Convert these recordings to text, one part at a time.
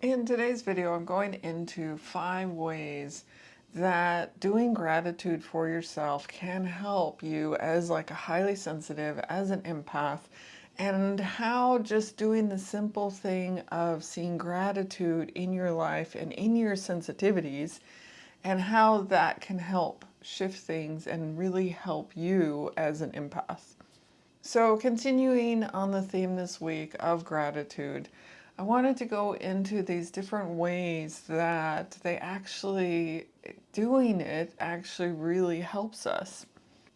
In today's video, I'm going into 5 ways that doing gratitude for yourself can help you as like a highly sensitive, as an empath, and how just doing the simple thing of seeing gratitude in your life and in your sensitivities, and how that can help shift things and really help you as an empath. So, continuing on the theme this week of gratitude, I wanted to go into these different ways that doing it actually really helps us.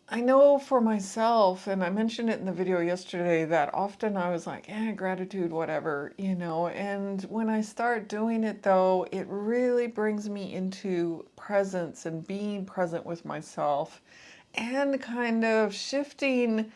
I know for myself, and I mentioned it in the video yesterday, that often I was like, gratitude, whatever, and when I start doing it though, it really brings me into presence and being present with myself and kind of shifting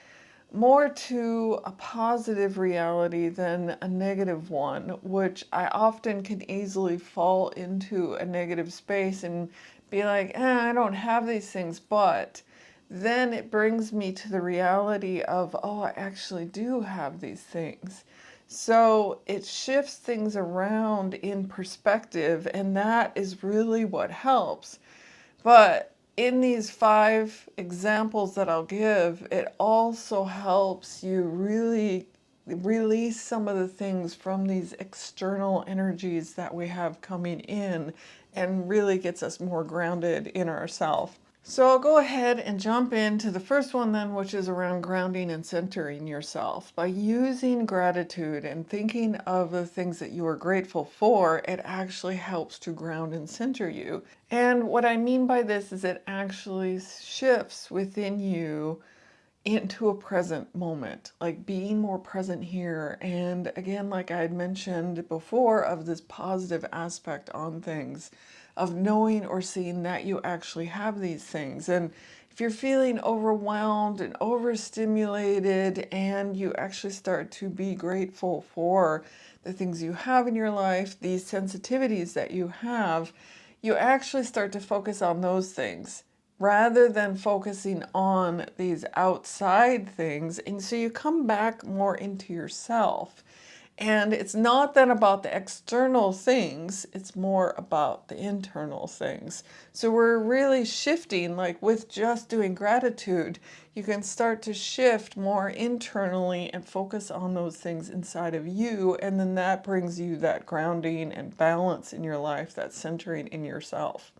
more to a positive reality than a negative one, which I often can easily fall into a negative space and be like, I don't have these things, but then it brings me to the reality of, oh, I actually do have these things. So it shifts things around in perspective, and that is really what helps. But in these 5 examples that I'll give, it also helps you really release some of the things from these external energies that we have coming in and really gets us more grounded in ourselves. So I'll go ahead and jump into the first one then, which is around grounding and centering yourself. By using gratitude and thinking of the things that you are grateful for, it actually helps to ground and center you. And what I mean by this is it actually shifts within you into a present moment, like being more present here. And again, like I had mentioned before, of this positive aspect on things, of knowing or seeing that you actually have these things. And if you're feeling overwhelmed and overstimulated, and you actually start to be grateful for the things you have in your life, these sensitivities that you have, you actually start to focus on those things rather than focusing on these outside things. And so you come back more into yourself. And it's not then about the external things, it's more about the internal things. So we're really shifting, like with just doing gratitude, you can start to shift more internally and focus on those things inside of you. And then that brings you that grounding and balance in your life, that centering in yourself.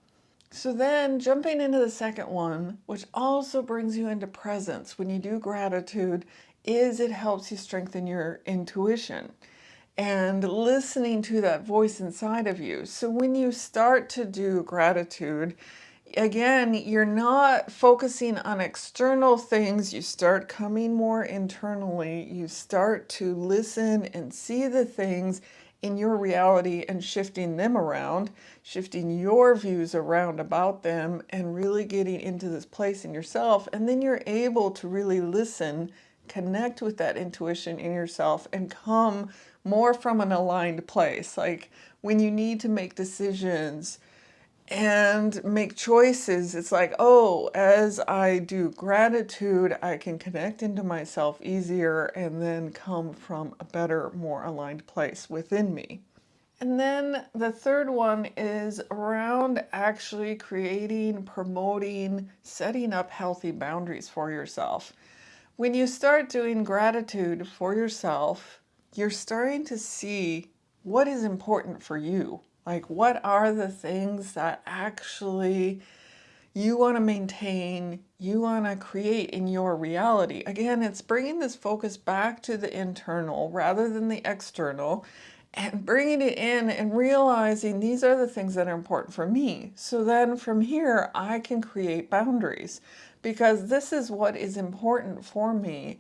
So then jumping into the second one, which also brings you into presence when you do gratitude, is it helps you strengthen your intuition and listening to that voice inside of you. So when you start to do gratitude, again, you're not focusing on external things. You start coming more internally. You start to listen and see the things in your reality and shifting them around, shifting your views around about them, and really getting into this place in yourself. And then you're able to really listen, connect with that intuition in yourself, and come more from an aligned place. Like when you need to make decisions and make choices, it's like, oh, as I do gratitude, I can connect into myself easier and then come from a better, more aligned place within me. And then the third one is around actually creating, promoting, setting up healthy boundaries for yourself. When you start doing gratitude for yourself, you're starting to see what is important for you. Like, what are the things that actually you want to maintain, you want to create in your reality? Again, it's bringing this focus back to the internal rather than the external, and bringing it in and realizing these are the things that are important for me. So then from here, I can create boundaries because this is what is important for me.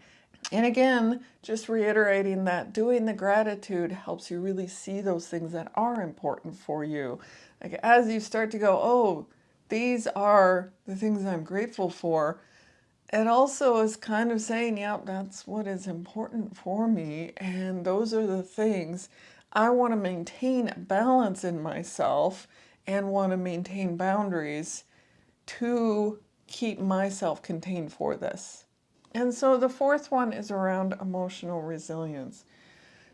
And again, just reiterating that doing the gratitude helps you really see those things that are important for you. Like as you start to go, oh, these are the things I'm grateful for, it also is kind of saying, yep, that's what is important for me. And those are the things I want to maintain balance in myself and want to maintain boundaries to keep myself contained for this. And so the fourth one is around emotional resilience.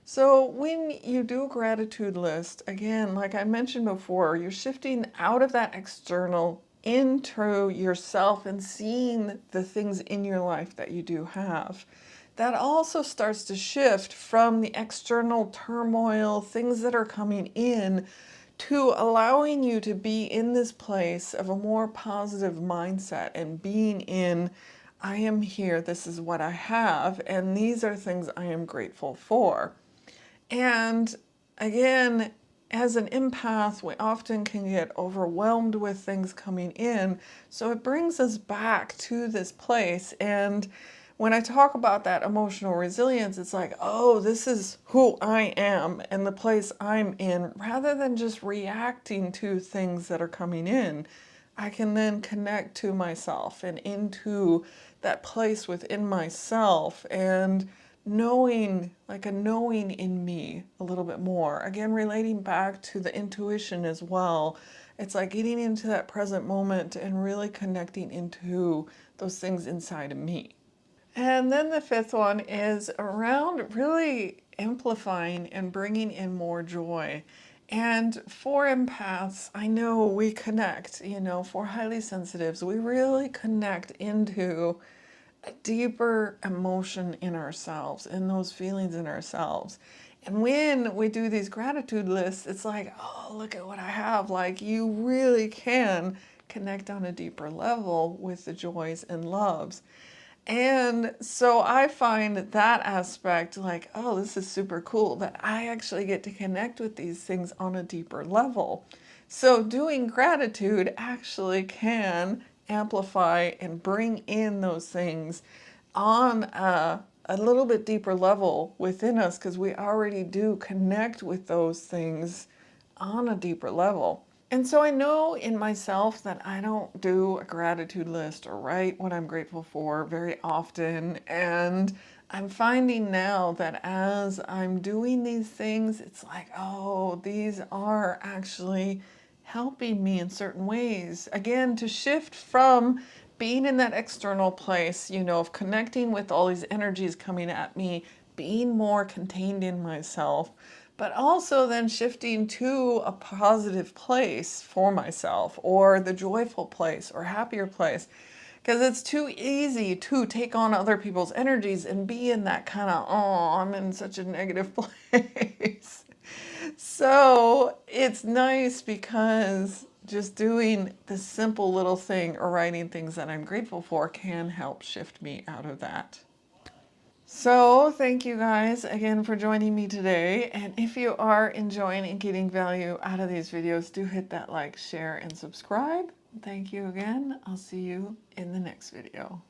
So when you do a gratitude list, again, like I mentioned before, you're shifting out of that external into yourself and seeing the things in your life that you do have. That also starts to shift from the external turmoil, things that are coming in, to allowing you to be in this place of a more positive mindset and being in, I am here, this is what I have, and these are things I am grateful for. And again, as an empath, we often can get overwhelmed with things coming in. So it brings us back to this place. And when I talk about that emotional resilience, it's like, oh, this is who I am and the place I'm in, rather than just reacting to things that are coming in. I can then connect to myself and into that place within myself and knowing, like a knowing in me a little bit more. Again, relating back to the intuition as well. It's like getting into that present moment and really connecting into those things inside of me. And then the fifth one is around really amplifying and bringing in more joy. And for empaths, I know we connect, for highly sensitives, we really connect into a deeper emotion in ourselves and those feelings in ourselves. And when we do these gratitude lists, it's like, oh, look at what I have. Like, you really can connect on a deeper level with the joys and loves. And so I find that aspect like, oh, this is super cool that I actually get to connect with these things on a deeper level. So doing gratitude actually can amplify and bring in those things on a little bit deeper level within us, because we already do connect with those things on a deeper level. And so I know in myself that I don't do a gratitude list or write what I'm grateful for very often. And I'm finding now that as I'm doing these things, it's like, oh, these are actually helping me in certain ways. Again, to shift from being in that external place, of connecting with all these energies coming at me, being more contained in myself, but also then shifting to a positive place for myself, or the joyful place or happier place. Because it's too easy to take on other people's energies and be in that kind of, oh, I'm in such a negative place. So it's nice because just doing this simple little thing or writing things that I'm grateful for can help shift me out of that. So thank you guys again for joining me today. And if you are enjoying and getting value out of these videos, do hit that like, share, and subscribe. Thank you again. I'll see you in the next video.